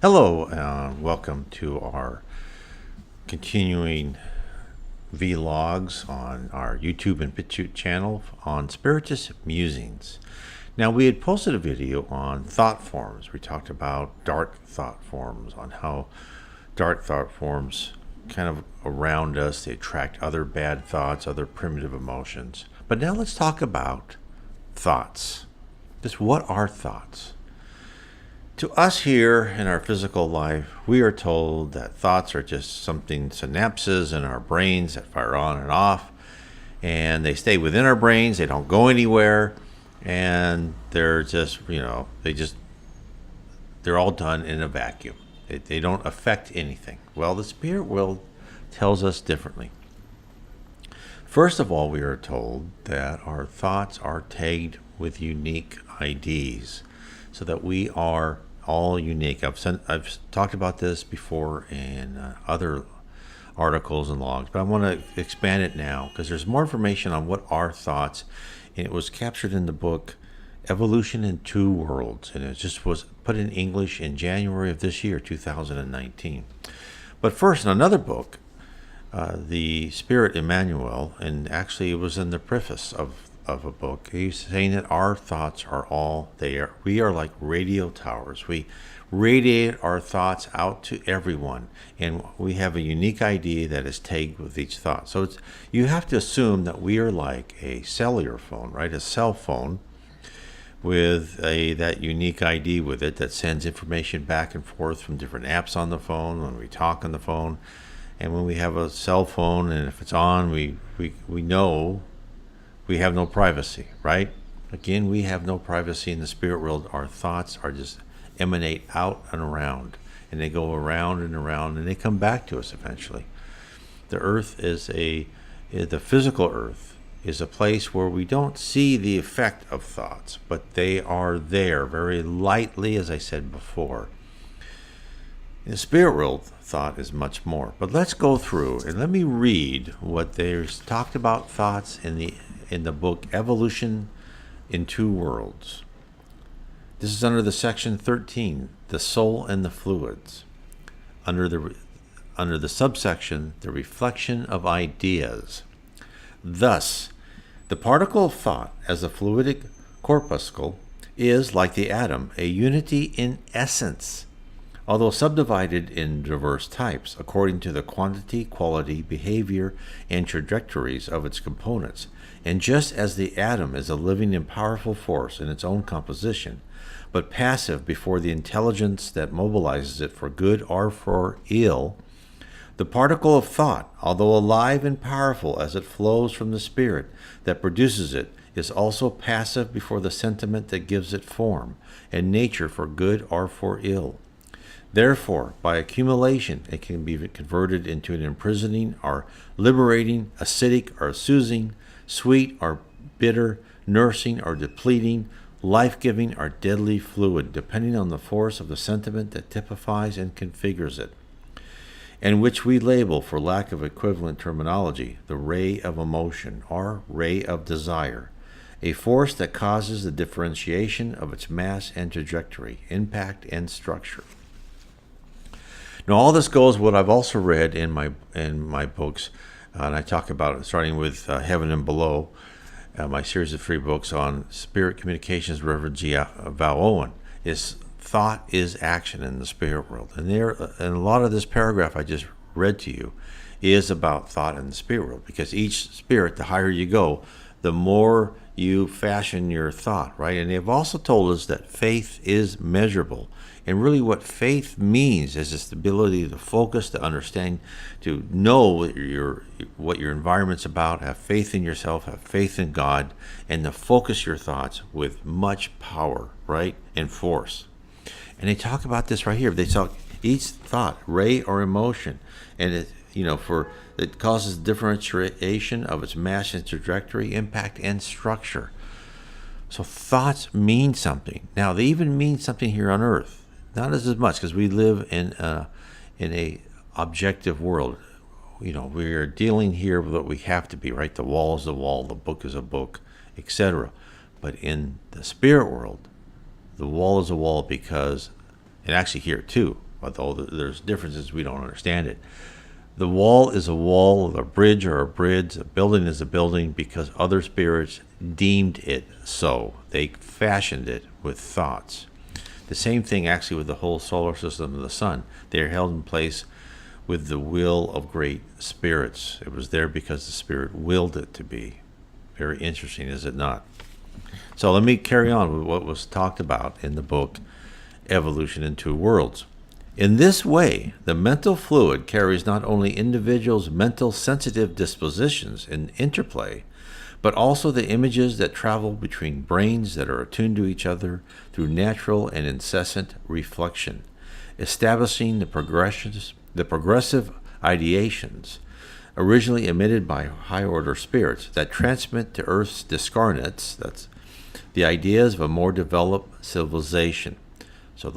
Hello, welcome to our continuing vlogs on our YouTube and BitChute channel on Spiritist Musings. Now, we had posted a video on thought forms. We talked about dark thought forms, on how dark thought forms kind of around us, they attract other bad thoughts, other primitive emotions. But now let's talk about thoughts. Just what are thoughts? To us here in our physical life, we are told that thoughts are just something, synapses in our brains that fire on and off, and they stay within our brains, they don't go anywhere, and they're just, they're all done in a vacuum. They don't affect anything. Well, the spirit world tells us differently. First of all, we are told that our thoughts are tagged with unique IDs, so that we are all unique. I've talked about this before in other articles and logs, but I want to expand it now because there's more information on what are thoughts, and it was captured in the book Evolution in Two Worlds, and it just was put in English in January of this year, 2019. But first, in another book, the Spirit Emmanuel, and actually it was in the preface of a book, he's saying that our thoughts are all there. We are like radio towers. We radiate our thoughts out to everyone, and we have a unique ID that is tagged with each thought. So you have to assume that we are like a cellular phone, right? A cell phone with that unique ID with it that sends information back and forth from different apps on the phone when we talk on the phone. And when we have a cell phone, and if it's on, we know we have no privacy, right? Again, we have no privacy in the spirit world. Our thoughts are just emanate out and around, and they go around and around, and they come back to us eventually. The earth the physical earth is a place where we don't see the effect of thoughts, but they are there very lightly, as I said before. In the spirit world, thought is much more. But let's go through and let me read what there's talked about thoughts in the book Evolution in Two Worlds. This is under the section 13, the soul and the fluids. Under the subsection, the reflection of ideas. Thus, the particle of thought as a fluidic corpuscle is, like the atom, a unity in essence, although subdivided in diverse types according to the quantity, quality, behavior, and trajectories of its components. And just as the atom is a living and powerful force in its own composition, but passive before the intelligence that mobilizes it for good or for ill, the particle of thought, although alive and powerful as it flows from the spirit that produces it, is also passive before the sentiment that gives it form and nature for good or for ill. Therefore, by accumulation, it can be converted into an imprisoning or liberating, acidic or soothing, sweet or bitter, nursing or depleting, life-giving or deadly fluid, depending on the force of the sentiment that typifies and configures it, and which we label, for lack of equivalent terminology, the ray of emotion or ray of desire, a force that causes the differentiation of its mass and trajectory, impact and structure. Now, all this goes what I've also read in my books, and I talk about it starting with Heaven and Below, my series of 3 books on spirit communications. Reverend G. Val Owen is thought is action in the spirit world, and a lot of this paragraph I just read to you is about thought in the spirit world, because each spirit, the higher you go, the more you fashion your thought, right? And they've also told us that faith is measurable. And really what faith means is this ability to focus, to understand, to know what your environment's about, have faith in yourself, have faith in God, and to focus your thoughts with much power, right, and force. And they talk about this right here. They talk each thought, ray or emotion, and it causes differentiation of its mass and trajectory, impact, and structure. So thoughts mean something. Now, they even mean something here on Earth. Not as much, because we live in a objective world. We are dealing here with what we have to be, right? The wall is the wall, the book is a book, etc. But in the spirit world, the wall is a wall because, and actually here too, although there's differences, we don't understand it. The wall is a wall, a bridge or a bridge, a building is a building because other spirits deemed it so. They fashioned it with thoughts. The same thing actually with the whole solar system of the sun. They are held in place with the will of great spirits. It was there because the spirit willed it to be. Very interesting, is it not? So let me carry on with what was talked about in the book, Evolution in Two Worlds. In this way, the mental fluid carries not only individuals' mental sensitive dispositions in interplay, but also the images that travel between brains that are attuned to each other through natural and incessant reflection, establishing the progressive ideations originally emitted by high-order spirits that transmit to Earth's discarnates, that's the ideas of a more developed civilization. So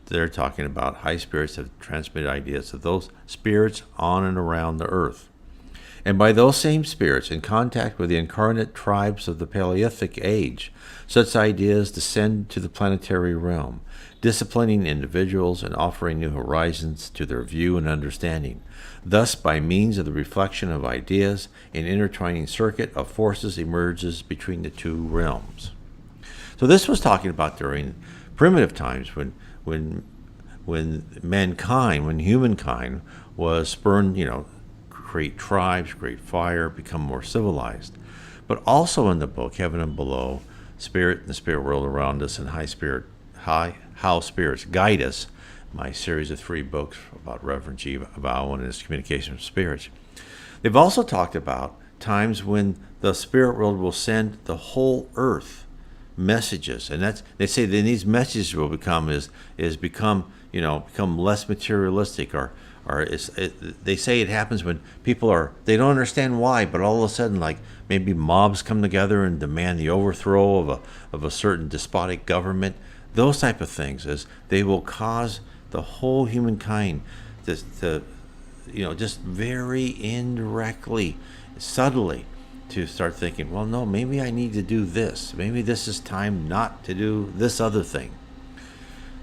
they're talking about high spirits have transmitted ideas of those spirits on and around the earth. And by those same spirits in contact with the incarnate tribes of the Paleolithic age, such ideas descend to the planetary realm, disciplining individuals and offering new horizons to their view and understanding. Thus, by means of the reflection of ideas, an intertwining circuit of forces emerges between the two realms. So this was talking about during primitive times when humankind was spurned, create tribes, create fire, become more civilized. But also in the book, Heaven and Below, Spirit and the Spirit World Around Us, and How Spirits Guide Us, my series of 3 books about Reverend G. Vow and his communication with spirits. They've also talked about times when the spirit world will send the whole earth messages, and they say then these messages will become less materialistic, they say it happens when they don't understand why, but all of a sudden, like maybe mobs come together and demand the overthrow of a certain despotic government. Those type of things is they will cause the whole humankind to just very indirectly, subtly, to start thinking, well, no, maybe I need to do this. Maybe this is time not to do this other thing.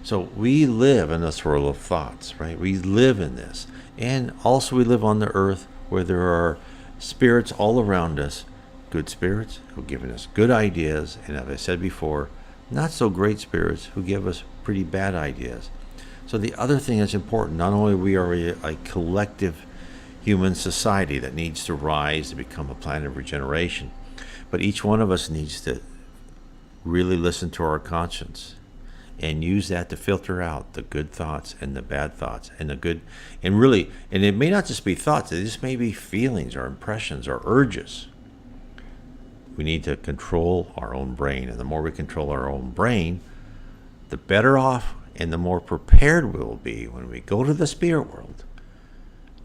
So we live in this world of thoughts, right? We live in this. And also we live on the earth where there are spirits all around us, good spirits who give us good ideas, and as I said before, not so great spirits who give us pretty bad ideas. So the other thing that's important, not only we are a collective human society that needs to rise to become a planet of regeneration, but each one of us needs to really listen to our conscience and use that to filter out the good thoughts and the bad thoughts and and it may not just be thoughts, it just may be feelings or impressions or urges. We need to control our own brain, and the more we control our own brain, the better off and the more prepared we will be when we go to the spirit world.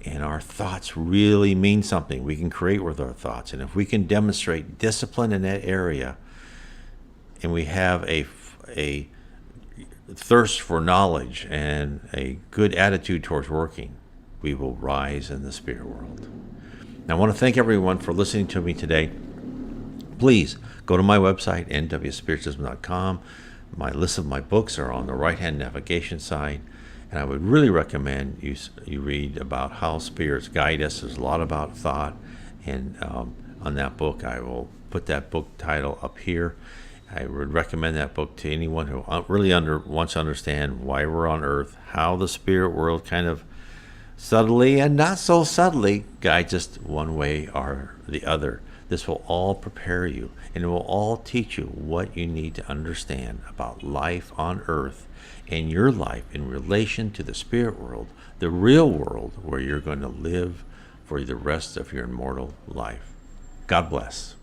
And our thoughts really mean something. We can create with our thoughts. And if we can demonstrate discipline in that area, and we have a thirst for knowledge and a good attitude towards working, we will rise in the spirit world. Now, I want to thank everyone for listening to me today. Please go to my website, nwspiritism.com. My list of my books are on the right-hand navigation side. And I would really recommend you read about How Spirits Guide Us. There's a lot about thought. And on that book, I will put that book title up here. I would recommend that book to anyone who really wants to understand why we're on Earth, how the spirit world kind of subtly and not so subtly guides us one way or the other. This will all prepare you, and it will all teach you what you need to understand about life on Earth and your life in relation to the spirit world, the real world where you're going to live for the rest of your immortal life. God bless.